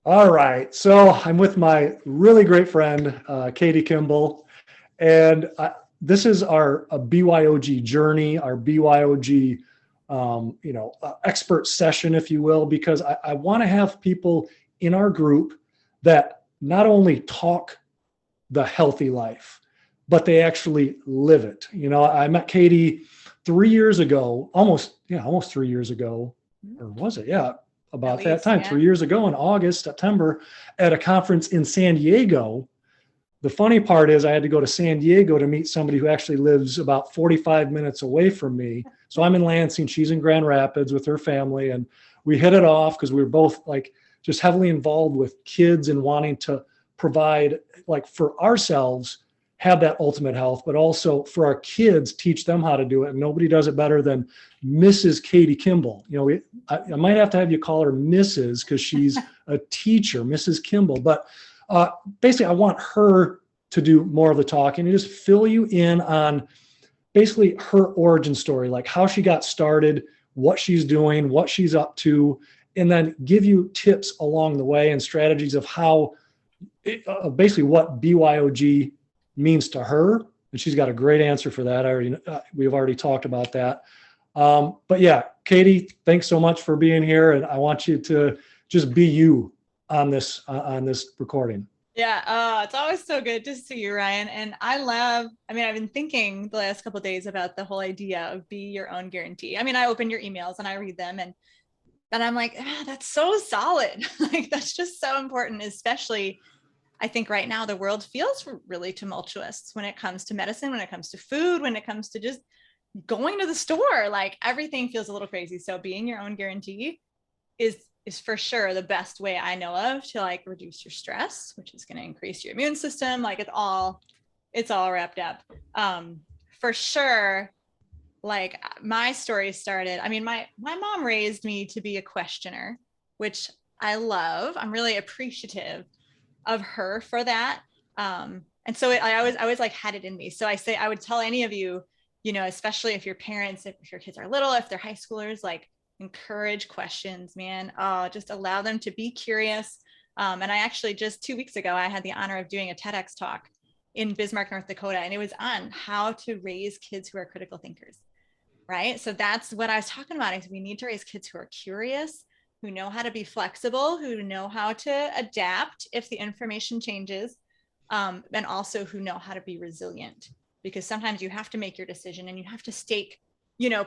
All right. So I'm with my really great friend, Katie Kimball, and this is our BYOG journey, our BYOG, expert session, if you will, because I want to have people in our group that not only talk the healthy life, but they actually live it. I met Katie 3 years ago, almost 3 years ago, or was it? Yeah, At about that least, time, yeah. 3 years ago in August, September, at a conference in San Diego. The funny part is I had to go to San Diego to meet somebody who actually lives about 45 minutes away from me. So I'm in Lansing, she's in Grand Rapids with her family, and we hit it off because we were both like just heavily involved with kids and wanting to provide, like, for ourselves, have that ultimate health, but also for our kids, teach them how to do it. And nobody does it better than Mrs. Katie Kimball. I might have to have you call her Mrs. because she's a teacher, Mrs. Kimball. But basically, I want her to do more of the talking and just fill you in on basically her origin story, like how she got started, what she's doing, what she's up to, and then give you tips along the way and strategies of how, basically what BYOG means to her. And she's got a great answer for that. We've already talked about that. But yeah, Katie, thanks so much for being here. And I want you to just be you on this recording. Yeah, it's always so good to see you, Ryan. And I've been thinking the last couple of days about the whole idea of be your own guarantee. I mean, I open your emails and I read them, and I'm like, that's so solid. Like, that's just so important, especially I think right now the world feels really tumultuous when it comes to medicine, when it comes to food, when it comes to just going to the store. Like, everything feels a little crazy. So being your own guarantee is for sure the best way I know of to like reduce your stress, which is going to increase your immune system. Like, it's all wrapped up. For sure. Like, my story started, I mean, my mom raised me to be a questioner, which I love. I'm really appreciative of her for that. And so I always like had it in me. So I would tell any of you, especially if your parents, if your kids are little, if they're high schoolers, like, encourage questions, man. Just allow them to be curious. And I actually just 2 weeks ago, I had the honor of doing a TEDx talk in Bismarck, North Dakota, and it was on how to raise kids who are critical thinkers, right? So that's what I was talking about, is we need to raise kids who are curious, who know how to be flexible, who know how to adapt if the information changes, and also who know how to be resilient, because sometimes you have to make your decision and you have to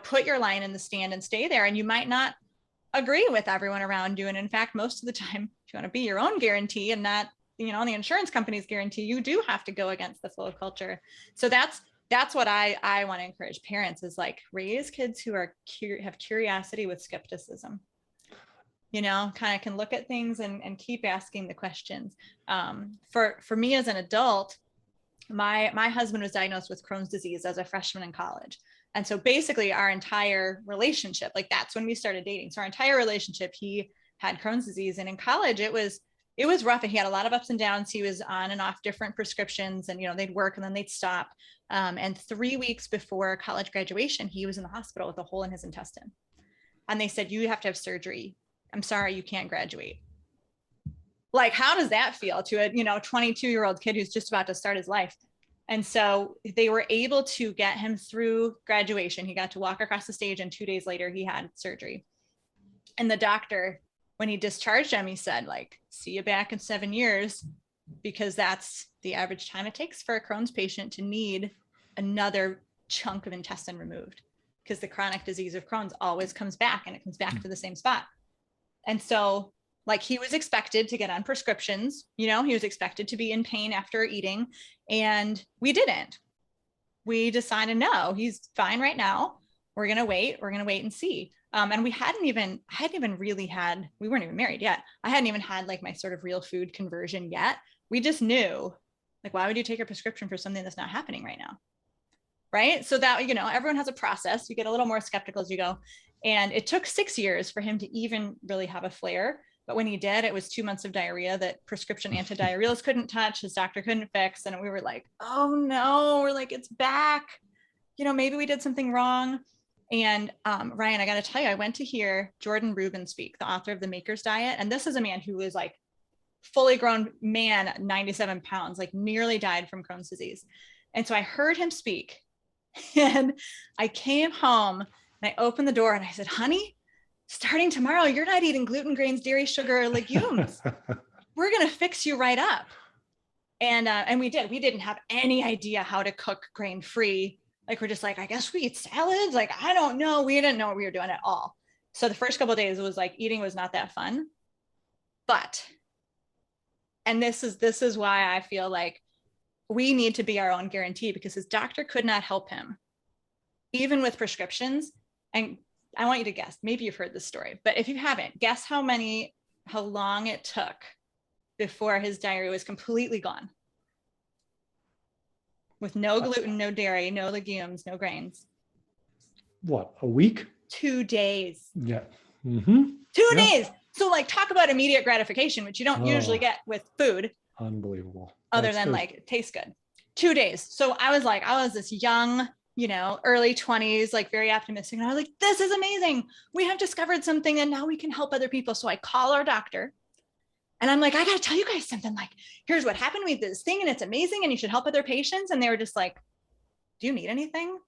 put your line in the stand and stay there. And you might not agree with everyone around you. And in fact, most of the time, if you want to be your own guarantee and not, the insurance company's guarantee, you do have to go against the flow of culture. So that's what I want to encourage parents, is like, raise kids who are have curiosity with skepticism. Kind of can look at things and keep asking the questions. For me as an adult, my husband was diagnosed with Crohn's disease as a freshman in college. And so basically our entire relationship, like, that's when we started dating. So our entire relationship, he had Crohn's disease. And in college, it was rough. And he had a lot of ups and downs. He was on and off different prescriptions, and, they'd work and then they'd stop. And 3 weeks before college graduation, he was in the hospital with a hole in his intestine. And they said, you have to have surgery. I'm sorry, you can't graduate. Like, how does that feel to a 22-year-old kid who's just about to start his life? And so they were able to get him through graduation. He got to walk across the stage, and 2 days later he had surgery. And the doctor, when he discharged him, he said, like, see you back in 7 years, because that's the average time it takes for a Crohn's patient to need another chunk of intestine removed, because the chronic disease of Crohn's always comes back, and it comes back to the same spot. And so, like, he was expected to get on prescriptions, he was expected to be in pain after eating, and we didn't. We decided, no, he's fine right now. We're going to wait and see. And we hadn't even really had, we weren't even married yet. I hadn't even had like my sort of real food conversion yet. We just knew, like, why would you take a prescription for something that's not happening right now? Right. So that, everyone has a process. You get a little more skeptical as you go. And it took 6 years for him to even really have a flare. But when he did, it was 2 months of diarrhea that prescription antidiarrheals couldn't touch, his doctor couldn't fix. And we were like, oh no, we're like, it's back. Maybe we did something wrong. And Ryan, I got to tell you, I went to hear Jordan Rubin speak, the author of The Maker's Diet. And this is a man who was like fully grown man, 97 pounds, like nearly died from Crohn's disease. And so I heard him speak and I came home and I opened the door and I said, honey, starting tomorrow, you're not eating gluten, grains, dairy, sugar, or legumes. We're going to fix you right up. And we did. We didn't have any idea how to cook grain free. Like, we're just like, I guess we eat salads. Like, I don't know. We didn't know what we were doing at all. So the first couple of days, it was like eating was not that fun. But, and this is why I feel like we need to be our own guarantee, because his doctor could not help him, even with prescriptions. And I want you to guess, maybe you've heard this story, but if you haven't, guess how long it took before his diarrhea was completely gone. With no gluten, no dairy, no legumes, no grains. What, a week? 2 days. Yeah. Mm-hmm. 2 days. So like, talk about immediate gratification, which you don't usually get with food. Unbelievable. Other than like, it tastes good. 2 days. So I was this young, early 20s, like very optimistic. And I was like, this is amazing. We have discovered something and now we can help other people. So I call our doctor and I'm like, I got to tell you guys something. Like, here's what happened. We did this thing and it's amazing and you should help other patients. And they were just like, do you need anything?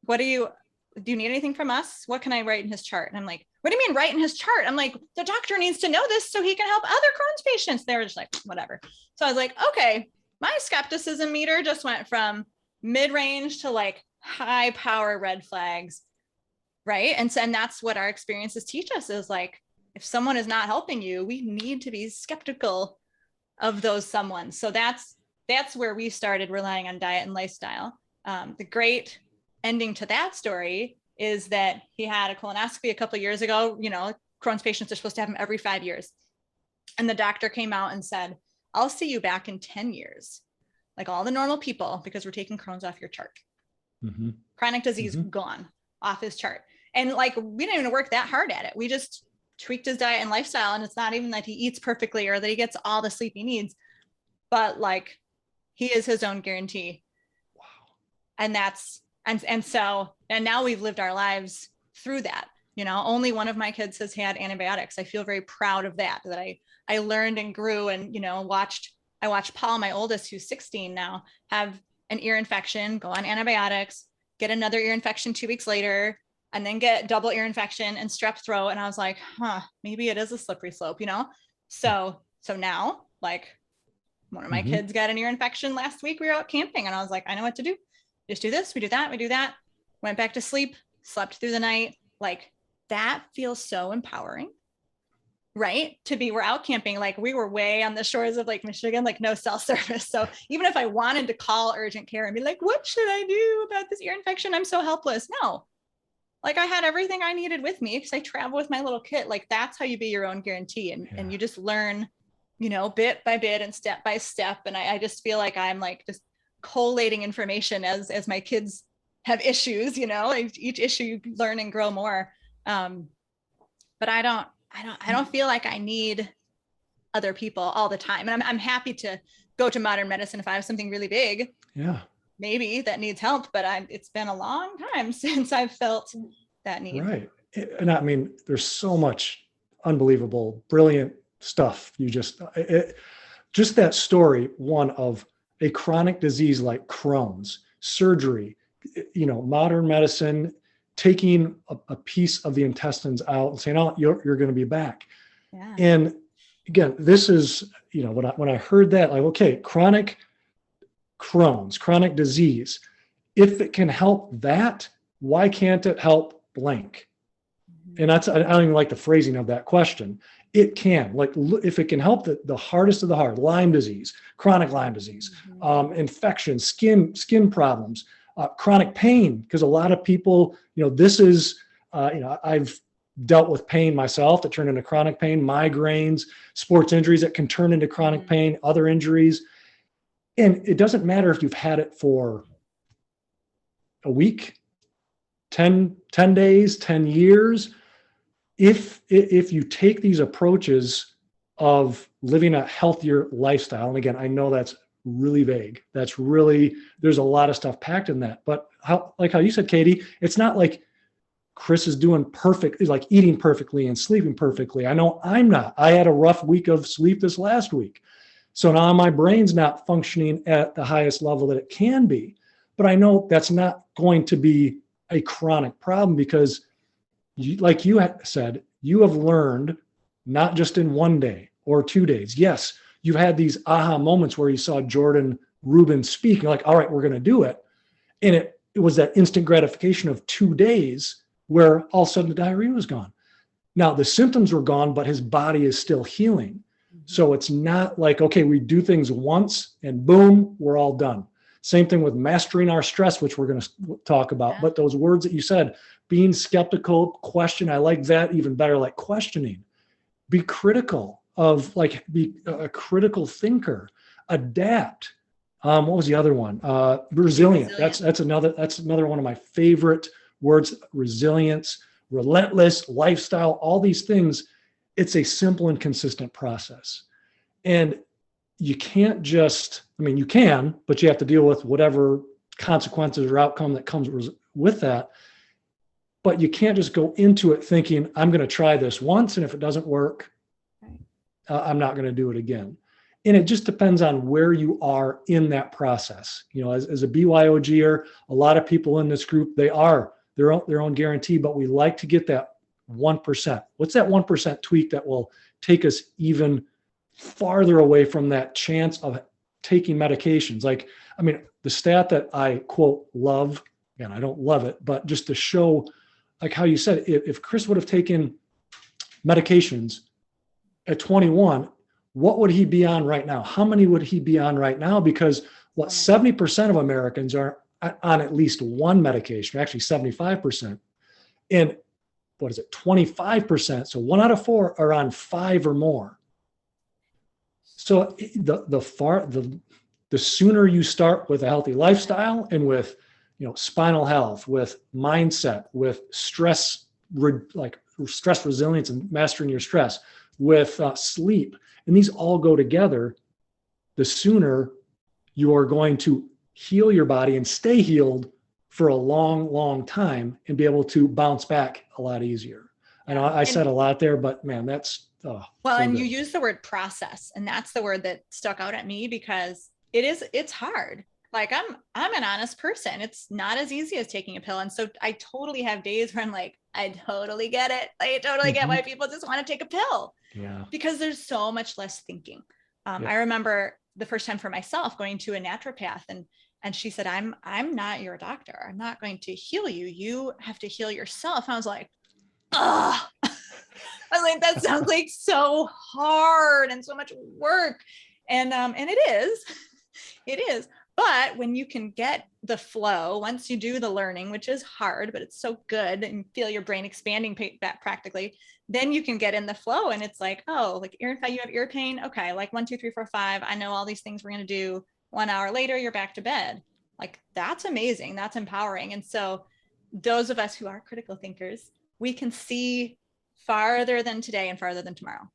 Do you need anything from us? What can I write in his chart? And I'm like, what do you mean write in his chart? I'm like, the doctor needs to know this so he can help other Crohn's patients. They were just like, whatever. So I was like, okay, my skepticism meter just went from mid-range to like high power red flags. Right. And that's what our experiences teach us, is like, if someone is not helping you, we need to be skeptical of those someone. So that's where we started relying on diet and lifestyle. The great ending to that story is that he had a colonoscopy a couple of years ago. Crohn's patients are supposed to have them every 5 years. And the doctor came out and said, I'll see you back in 10 years, like all the normal people, because we're taking Crohn's off your chart. Mm-hmm. Chronic disease gone off his chart. And like, we didn't even work that hard at it. We just tweaked his diet and lifestyle. And it's not even that he eats perfectly or that he gets all the sleep he needs, but like, he is his own guarantee. Wow. And and now we've lived our lives through that. Only one of my kids has had antibiotics. I feel very proud of that I learned and grew and, I watched Paul, my oldest, who's 16 now, have an ear infection, go on antibiotics, get another ear infection 2 weeks later, and then get double ear infection and strep throat. And I was like, maybe it is a slippery slope, So now, like, one of my kids got an ear infection last week. We were out camping and I was like, I know what to do. Just do this, we do that, we do that. Went back to sleep, slept through the night. Like, that feels so empowering, right? We're out camping. Like, we were way on the shores of Lake Michigan, like no cell service. So even if I wanted to call urgent care and be like, what should I do about this ear infection? I'm so helpless. No, like, I had everything I needed with me because I travel with my little kit. Like, that's how you be your own guarantee. And you just learn, bit by bit and step by step. And I just feel like I'm like just collating information as my kids have issues, each issue you learn and grow more. But I don't feel like I need other people all the time. And I'm happy to go to modern medicine if I have something really big. Yeah. Maybe that needs help, but it's been a long time since I've felt that need. Right. And I mean, there's so much unbelievable, brilliant stuff. Just that story, one of a chronic disease like Crohn's, surgery, modern medicine, taking a piece of the intestines out and saying, oh, you're going to be back. Yeah. And again, this is, when I heard that, like, okay, chronic Crohn's, chronic disease, if it can help that, why can't it help blank? And I don't even like the phrasing of that question. It can, like, if it can help the hardest of the hard, Lyme disease, chronic Lyme disease, infection, skin problems, chronic pain, because a lot of people, this is, I've dealt with pain myself that turn into chronic pain, migraines, sports injuries that can turn into chronic pain, other injuries. And it doesn't matter if you've had it for a week, 10 days, 10 years. If you take these approaches of living a healthier lifestyle, and again, I know that's really vague. There's a lot of stuff packed in that. But how you said, Katie, it's not like Chris is doing perfect, like eating perfectly and sleeping perfectly. I know I'm not. I had a rough week of sleep this last week. So now my brain's not functioning at the highest level that it can be. But I know that's not going to be a chronic problem because, like you said, you have learned not just in one day or 2 days. Yes, you've had these aha moments where you saw Jordan Rubin speak. You're like, all right, we're going to do it. And it was that instant gratification of 2 days where all of a sudden the diarrhea was gone. Now the symptoms were gone, but his body is still healing. So it's not like, okay, we do things once and boom, we're all done. Same thing with mastering our stress, which we're going to talk about. Yeah. But those words that you said, being skeptical, question, I like that even better, like questioning. Be critical of, like, be a critical thinker, adapt. What was the other one? Resilient. That's another one of my favorite words. Resilience, relentless, lifestyle, all these things. It's a simple and consistent process. And you can't just, I mean, you can, but you have to deal with whatever consequences or outcome that comes with that. But you can't just go into it thinking, I'm going to try this once, and if it doesn't work, I'm not going to do it again. And it just depends on where you are in that process. You know, as a BYOGer, a lot of people in this group, they are their own guarantee, but we like to get that 1%. What's that 1% tweak that will take us even farther away from that chance of taking medications? Like, I mean, the stat that I quote love, and I don't love it, but just to show, like how you said, if Chris would have taken medications at 21, what would he be on right now? How many would he be on right now? Because 70% of Americans are on at least one medication, actually 75%. And what is it, 25%? So 1 out of 4 are on 5 or more. So the sooner you start with a healthy lifestyle and with, you know, spinal health, with mindset, with stress, like stress resilience and mastering your stress, with sleep, and these all go together, the sooner you are going to heal your body and stay healed for a long, long time and be able to bounce back a lot easier. I know I said a lot there, but man, that's well, so and you use the word process, and that's the word that stuck out at me because it's hard. Like I'm an honest person. It's not as easy as taking a pill. And so I totally have days where I'm like, I totally get it. I totally get why people just want to take a pill. Yeah. Because there's so much less thinking. I remember the first time for myself going to a naturopath, and she said, I'm not your doctor. I'm not going to heal you. You have to heal yourself. I was like, oh, I was like, that sounds like so hard and so much work. And it is. But when you can get the flow, once you do the learning, which is hard, but it's so good and feel your brain expanding back practically, then you can get in the flow. And it's like, oh, like you have ear pain. Okay. Like 1, 2, 3, 4, 5. I know all these things we're going to do. 1 hour later, you're back to bed. Like that's amazing. That's empowering. And so those of us who are critical thinkers, we can see farther than today and farther than tomorrow.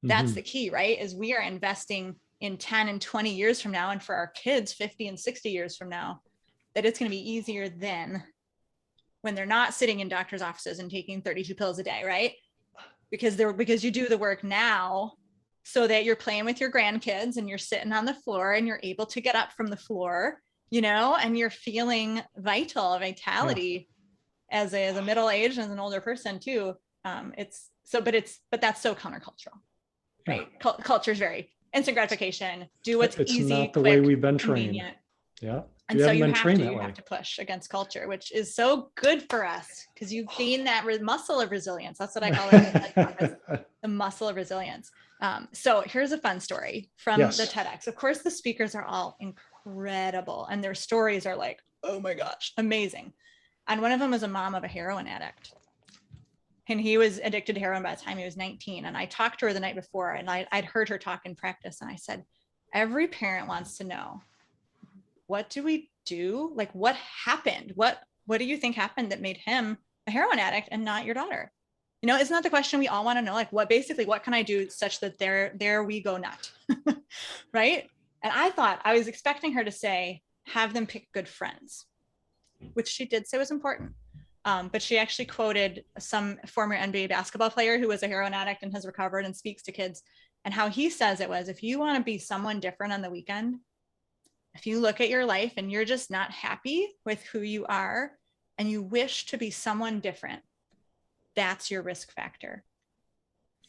That's the key, right? Is we are investing in 10 and 20 years from now, and for our kids, 50 and 60 years from now, that it's going to be easier then when they're not sitting in doctor's offices and taking 32 pills a day, right? Because you do the work now so that you're playing with your grandkids and you're sitting on the floor and you're able to get up from the floor, you know, and you're feeling vitality as a middle-aged and as an older person too. But that's so countercultural, right? Culture is very instant gratification, do what's easy, it's not the quick, way we've been trained. Convenient. Yeah. And so you have to push against culture, which is so good for us because you gain that muscle of resilience. That's what I call it, the muscle of resilience. So here's a fun story from the TEDx. Of course, the speakers are all incredible and their stories are like, oh my gosh, amazing. And one of them was a mom of a heroin addict. And he was addicted to heroin by the time he was 19. And I talked to her the night before and I'd heard her talk in practice. And I said, every parent wants to know, what do we do? Like what happened? What do you think happened that made him a heroin addict and not your daughter? You know, isn't that the question we all want to know? Like what can I do such that there we go nut, right? And I was expecting her to say, have them pick good friends, which she did say was important. But she actually quoted some former NBA basketball player who was a heroin addict and has recovered and speaks to kids. And how he says it was, if you want to be someone different on the weekend, if you look at your life and you're just not happy with who you are and you wish to be someone different, that's your risk factor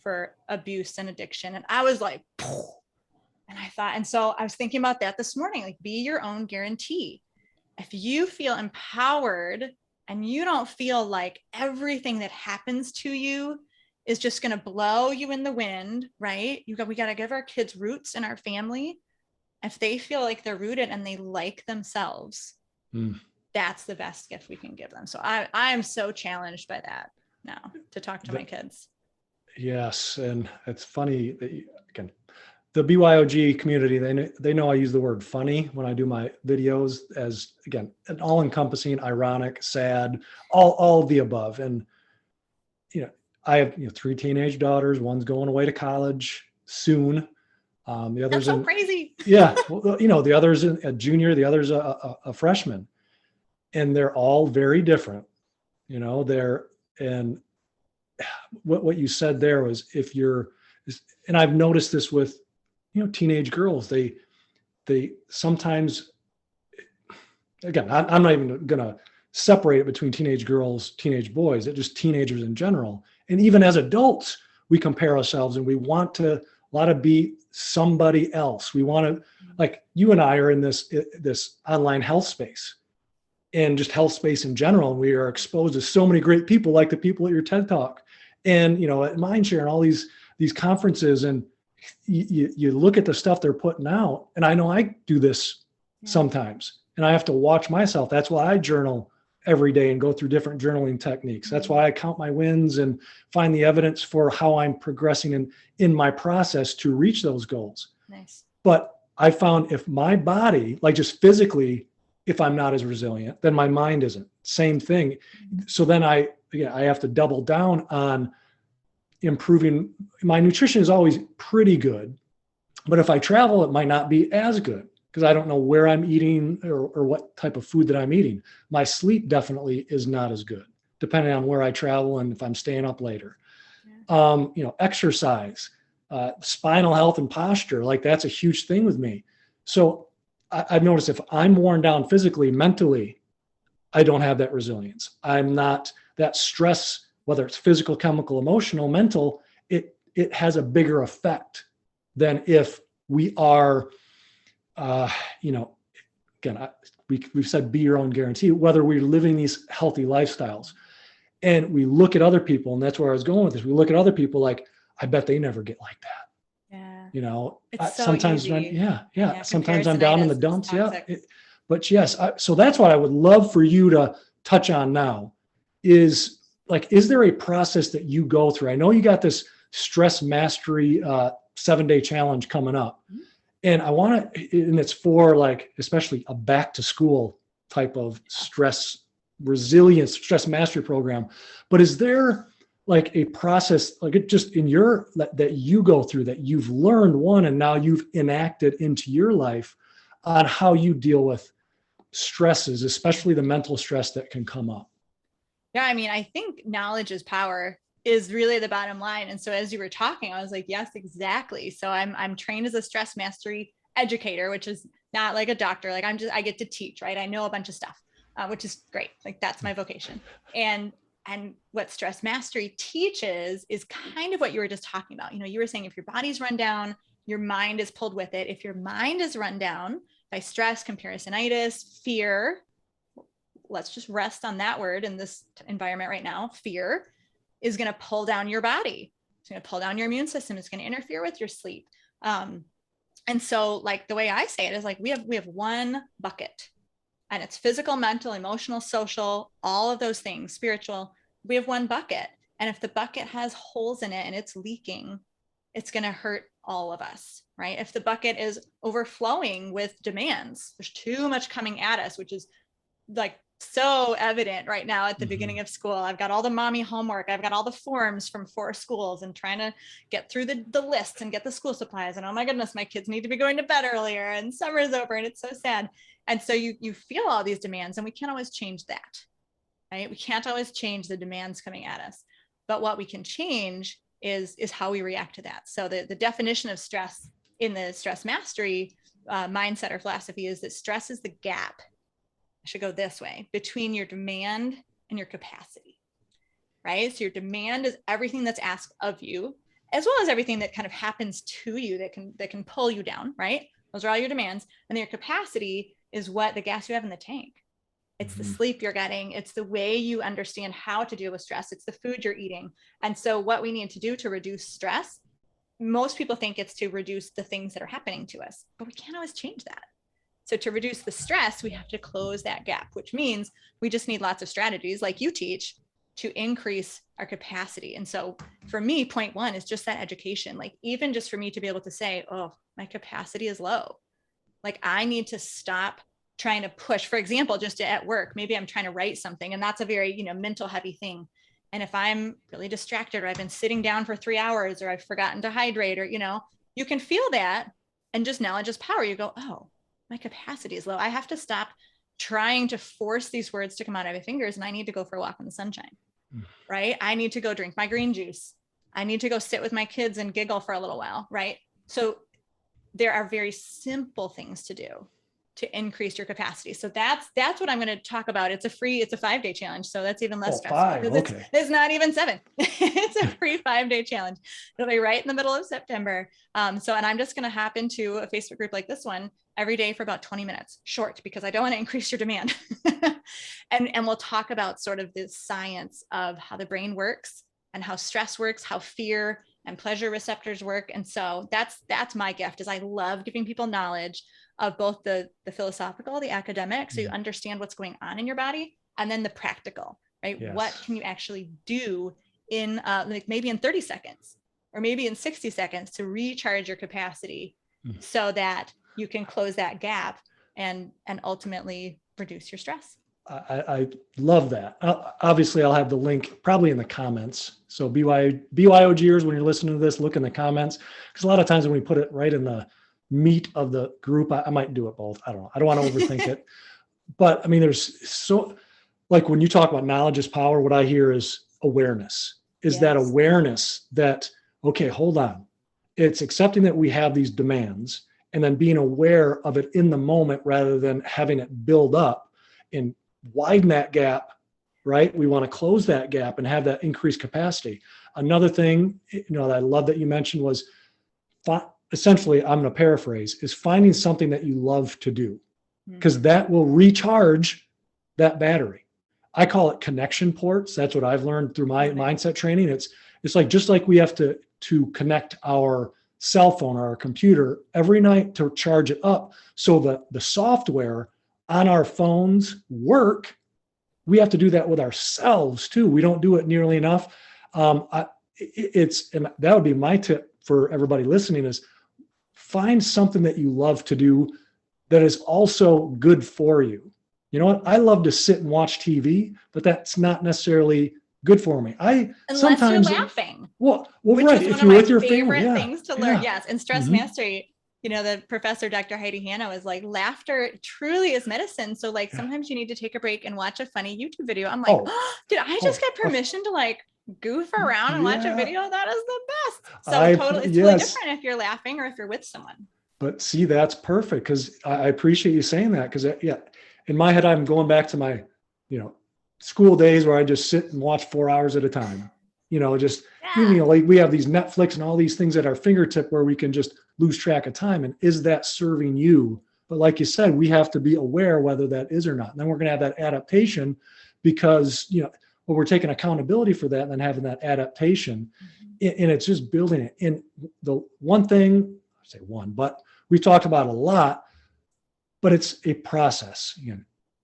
for abuse and addiction. And I was like, poof. And I thought, and so I was thinking about that this morning, like, be your own guarantee. If you feel empowered and you don't feel like everything that happens to you is just going to blow you in the wind, right? We got to give our kids roots in our family. If they feel like they're rooted and they like themselves, that's the best gift we can give them. So I am so challenged by that now to talk to my kids. Yes. And it's funny that again, the BYOG community, they know I use the word funny when I do my videos as, again, an all-encompassing, ironic, sad, all of the above. And, I have 3 teenage daughters. One's going away to college soon. The other's That's so crazy. Yeah. Well, the other's a junior, the other's a freshman. And they're all very different. And what you said there was, and I've noticed this with, teenage girls, they sometimes, again, I'm not even going to separate it between teenage girls, teenage boys, it's just teenagers in general. And even as adults, we compare ourselves and we want to be somebody else. We want to, like, you and I are in this online health space and just health space in general. And we are exposed to so many great people, like the people at your TED Talk and, at Mindshare and all these conferences. And you look at the stuff they're putting out, and I know I do this sometimes, and I have to watch myself. That's why I journal every day and go through different journaling techniques. That's why I count my wins and find the evidence for how I'm progressing in my process to reach those goals. Nice. But I found if my body, like just physically, if I'm not as resilient, then my mind isn't. Same thing. So then I have to double down on improving. My nutrition is always pretty good, but if I travel, it might not be as good because I don't know where I'm eating or what type of food that I'm eating. My sleep definitely is not as good, depending on where I travel and if I'm staying up later. Yeah. Exercise, spinal health and posture, like that's a huge thing with me. So I've noticed if I'm worn down physically, mentally, I don't have that resilience. I'm not that stress, whether it's physical, chemical, emotional, mental, it has a bigger effect than if we are, again, we've said be your own guarantee, whether we're living these healthy lifestyles. And we look at other people, and that's where I was going with this. We look at other people like, I bet they never get like that. Yeah. It's so sometimes, easy. Sometimes I'm down in the dumps. Yeah. But yes, so that's what I would love for you to touch on now is there a process that you go through? I know you got this stress mastery 7-day challenge coming up. Mm-hmm. And and it's for especially a back to school type of stress resilience, stress mastery program. But is there a process, just in that you go through that you've learned and now you've enacted into your life on how you deal with stresses, especially the mental stress that can come up? Yeah. I mean, I think knowledge is power is really the bottom line. And so as you were talking, I was like, yes, exactly. So I'm trained as a stress mastery educator, which is not like a doctor. I get to teach, right? I know a bunch of stuff, which is great. That's my vocation. And what stress mastery teaches is kind of what you were just talking about. You were saying if your body's run down, your mind is pulled with it. If your mind is run down by stress, comparisonitis, fear, let's just rest on that word in this environment right now. Fear is going to pull down your body. It's going to pull down your immune system. It's going to interfere with your sleep. And so the way I say it is we have one bucket, and it's physical, mental, emotional, social, all of those things, spiritual. We have one bucket. And if the bucket has holes in it and it's leaking, it's going to hurt all of us, right? If the bucket is overflowing with demands, there's too much coming at us, which is so evident right now at the beginning of school. I've got all the mommy homework. I've got all the forms from 4 schools and trying to get through the lists and get the school supplies. And oh my goodness, my kids need to be going to bed earlier and summer's over and it's so sad. And so you feel all these demands, and we can't always change that. right? We can't always change the demands coming at us, but what we can change is how we react to that. So the definition of stress in the stress mastery mindset or philosophy is that stress is the gap, I should go this way, between your demand and your capacity, right? So your demand is everything that's asked of you, as well as everything that kind of happens to you that can pull you down, right? Those are all your demands. And then your capacity is what the gas you have in the tank. It's the sleep you're getting. It's the way you understand how to deal with stress. It's the food you're eating. And so what we need to do to reduce stress, most people think it's to reduce the things that are happening to us, but we can't always change that. So to reduce the stress, we have to close that gap, which means we just need lots of strategies like you teach to increase our capacity. And so for me, point one is just that education. Like even just for me to be able to say, oh, my capacity is low. Like I need to stop trying to push, for example, just at work, maybe I'm trying to write something and that's a very, mental heavy thing. And if I'm really distracted or I've been sitting down for 3 hours or I've forgotten to hydrate or, you can feel that and just knowledge is power. You go, oh, my capacity is low. I have to stop trying to force these words to come out of my fingers and I need to go for a walk in the sunshine, right? I need to go drink my green juice. I need to go sit with my kids and giggle for a little while, right? So there are very simple things to do to increase your capacity. So that's what I'm going to talk about. It's a 5-day challenge. So that's even less stressful. 5, okay. It's not even 7. It's a free 5-day challenge. It'll be right in the middle of September. And I'm just going to hop into a Facebook group like this one every day for about 20 minutes, short, because I don't want to increase your demand. and we'll talk about sort of the science of how the brain works and how stress works, how fear and pleasure receptors work. And so that's my gift is I love giving people knowledge of both the philosophical, the academic, so you understand what's going on in your body, and then the practical, right? Yes. What can you actually do in like maybe in 30 seconds or maybe in 60 seconds to recharge your capacity so that you can close that gap and ultimately reduce your stress. I love that. Obviously, I'll have the link probably in the comments. So BYOGers, when you're listening to this, look in the comments, because a lot of times when we put it right in the meat of the group, I might do it both. I don't know. I don't want to overthink it. But I mean, there's so, like when you talk about knowledge is power, what I hear is awareness. Is that awareness that, okay, hold on. It's accepting that we have these demands and then being aware of it in the moment rather than having it build up and widen that gap, right? We want to close that gap and have that increased capacity. Another thing, that I love that you mentioned was essentially, I'm going to paraphrase, is finding something that you love to do, because that will recharge that battery. I call it connection ports. That's what I've learned through my mindset training. It's like, just like we have to connect our cell phone or our computer every night to charge it up. So the software on our phones work. We have to do that with ourselves too. We don't do it nearly enough. And that would be my tip for everybody listening is find something that you love to do that is also good for you. You know what? I love to sit and watch TV, but that's not necessarily good for me. Unless you're laughing. Well, which right. is If one you're of with your my family, favorite things to learn. Yes. And stress Mhm. mastery, the professor, Dr. Heidi Hanna, was like, laughter truly is medicine. So like sometimes you need to take a break and watch a funny YouTube video. I'm like, did I just get permission to like goof around and watch a video? That is the best. So it's totally different if you're laughing or if you're with someone. But see, that's perfect, because I appreciate you saying that, because in my head, I'm going back to my, school days where I just sit and watch 4 hours at a time, like we have these Netflix and all these things at our fingertip where we can just lose track of time. And is that serving you? But like you said, we have to be aware whether that is or not. And then we're going to have that adaptation because, we're taking accountability for that and then having that adaptation. And it's just building it. And the one thing, I say one, but we talked about a lot, but it's a process.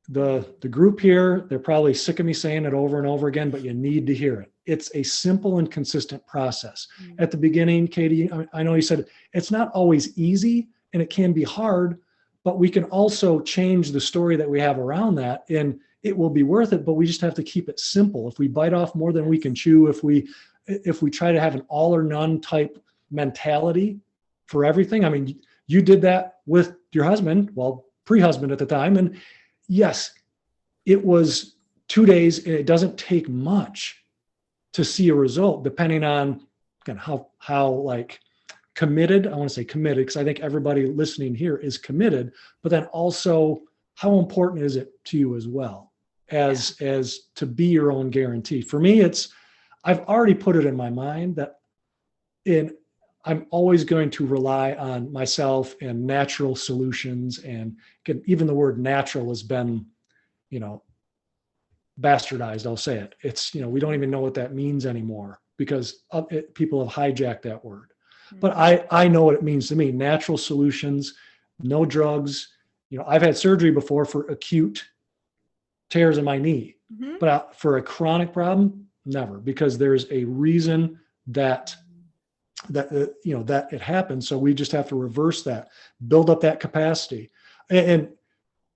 The group here, they're probably sick of me saying it over and over again, but you need to hear it. It's a simple and consistent process. At the beginning, Katie, I know you said it's not always easy and it can be hard, but we can also change the story that we have around that and it will be worth it, but we just have to keep it simple. If we bite off more than we can chew, if we try to have an all or none type mentality for everything. I mean, you did that with your husband, well, pre-husband at the time. And yes, it was 2 days, and it doesn't take much to see a result, depending on again how like committed, I want to say committed, because I think everybody listening here is committed, but then also how important is it to you as well as to be your own guarantee. For me, I've already put it in my mind that I'm always going to rely on myself and natural solutions. And even the word natural has been, bastardized. I'll say it. It's, we don't even know what that means anymore because people have hijacked that word. But I know what it means to me. Natural solutions, no drugs. I've had surgery before for acute tears in my knee, but for a chronic problem, never, because there's a reason that it happens. So we just have to reverse that, build up that capacity. And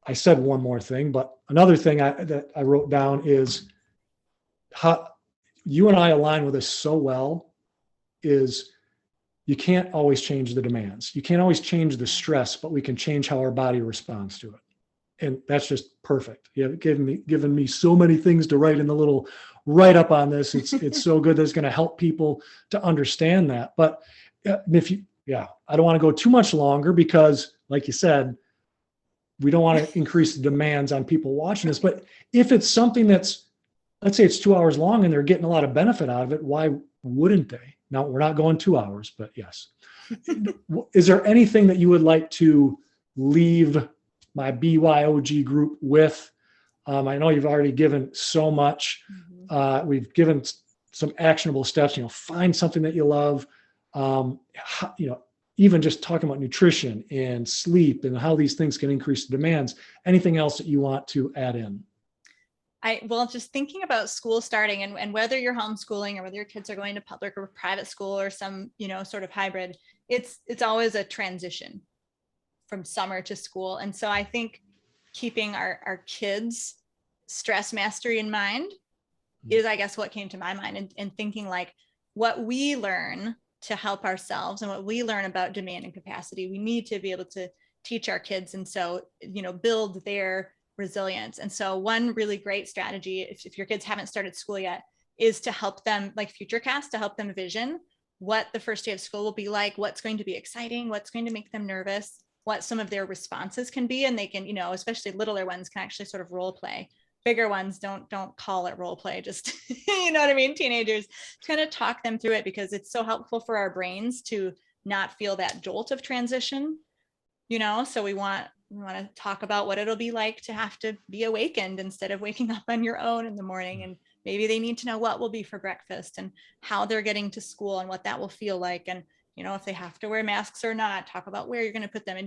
I said one more thing, but another thing that I wrote down is how you and I align with this so well is you can't always change the demands. You can't always change the stress, but we can change how our body responds to it. And that's just perfect. You've given me so many things to write in the little write up on this. It's so good that it's going to help people to understand that. But I don't want to go too much longer because, like you said, we don't want to increase the demands on people watching this. But if it's something that's, let's say it's 2 hours long and they're getting a lot of benefit out of it, why wouldn't they? Now, we're not going 2 hours, but yes. Is there anything that you would like to leave my BYOG group with? I know you've already given so much. We've given some actionable steps, find something that you love, even just talking about nutrition and sleep and how these things can increase the demands. Anything else that you want to add in? Just thinking about school starting and whether you're homeschooling or whether your kids are going to public or private school or some, sort of hybrid, it's always a transition from summer to school. And so I think keeping our kids' stress mastery in mind is, I guess, what came to my mind, and thinking like what we learn to help ourselves and what we learn about demand and capacity, we need to be able to teach our kids. And so, build their resilience. And so one really great strategy, if your kids haven't started school yet, is to help them, like Futurecast, to help them vision what the first day of school will be like, what's going to be exciting, what's going to make them nervous, what some of their responses can be. And they can, especially littler ones can actually sort of role play. Bigger ones don't call it role play, just, teenagers, kind of talk them through it, because it's so helpful for our brains to not feel that jolt of transition, so we want to talk about what it'll be like to have to be awakened instead of waking up on your own in the morning. And maybe they need to know what will be for breakfast and how they're getting to school and what that will feel like. And, if they have to wear masks or not, talk about where you're going to put them,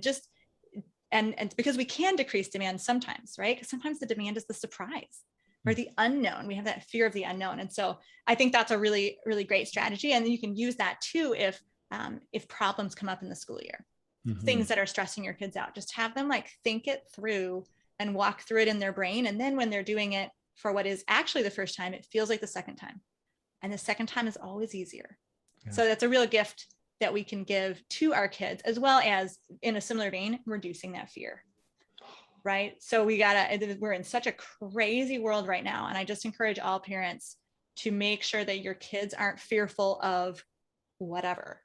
and because we can decrease demand sometimes, right? Because sometimes the demand is the surprise or the unknown. We have that fear of the unknown. And so I think that's a really, really great strategy. And you can use that too if problems come up in the school year. Things that are stressing your kids out, just have them think it through and walk through it in their brain. And then when they're doing it for what is actually the first time, it feels like the second time. And the second time is always easier. Yeah. So that's a real gift that we can give to our kids, as well as, in a similar vein, reducing that fear. Right. So we're in such a crazy world right now. And I just encourage all parents to make sure that your kids aren't fearful of whatever.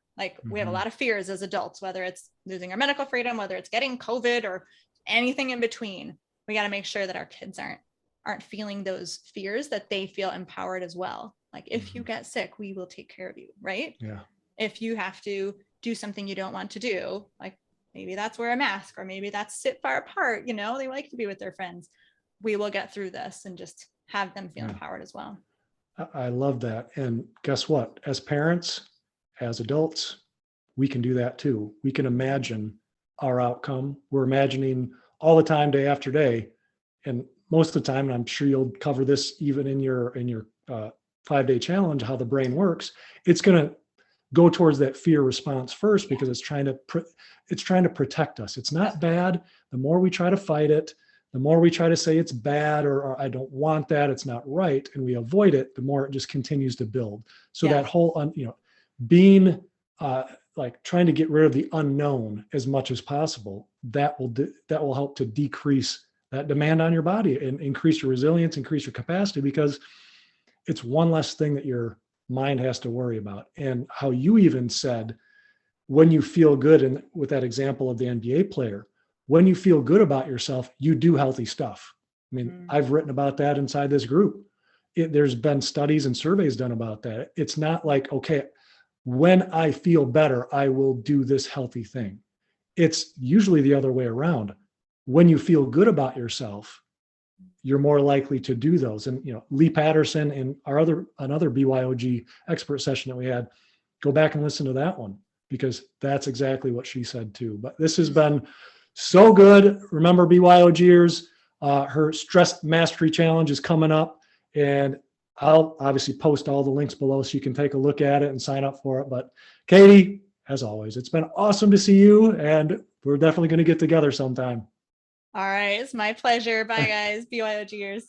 We have a lot of fears as adults, whether it's losing our medical freedom, whether it's getting COVID or anything in between. We got to make sure that our kids aren't feeling those fears, that they feel empowered as well. If you get sick, we will take care of you. Right. Yeah. If you have to do something you don't want to do, maybe that's wear a mask, or maybe that's sit far apart. They like to be with their friends. We will get through this, and just have them feel empowered as well. I love that. And guess what? As parents, as adults, we can do that too. We can imagine our outcome. We're imagining all the time, day after day. And most of the time, and I'm sure you'll cover this even in your 5-day challenge, how the brain works, it's going to go towards that fear response first, because it's trying to protect us. It's not bad. The more we try to fight it, the more we try to say it's bad, or I don't want that, it's not right, and we avoid it, the more it just continues to build. So that whole, being trying to get rid of the unknown as much as possible, that will help to decrease that demand on your body and increase your resilience, increase your capacity, because it's one less thing that your mind has to worry about. And how you even said, when you feel good, and with that example of the NBA player, when you feel good about yourself, you do healthy stuff. I mean, I've written about that inside this group. There's been studies and surveys done about that. It's not like, okay, when I feel better, I will do this healthy thing. It's usually the other way around. When you feel good about yourself, you're more likely to do those. And, Lee Patterson and another BYOG expert session that we had, go back and listen to that one, because that's exactly what she said too. But this has been so good. Remember, BYOGers, her stress mastery challenge is coming up, and I'll obviously post all the links below so you can take a look at it and sign up for it. But Katie, as always, it's been awesome to see you, and we're definitely going to get together sometime. All right. It's my pleasure. Bye, guys. BYOGers.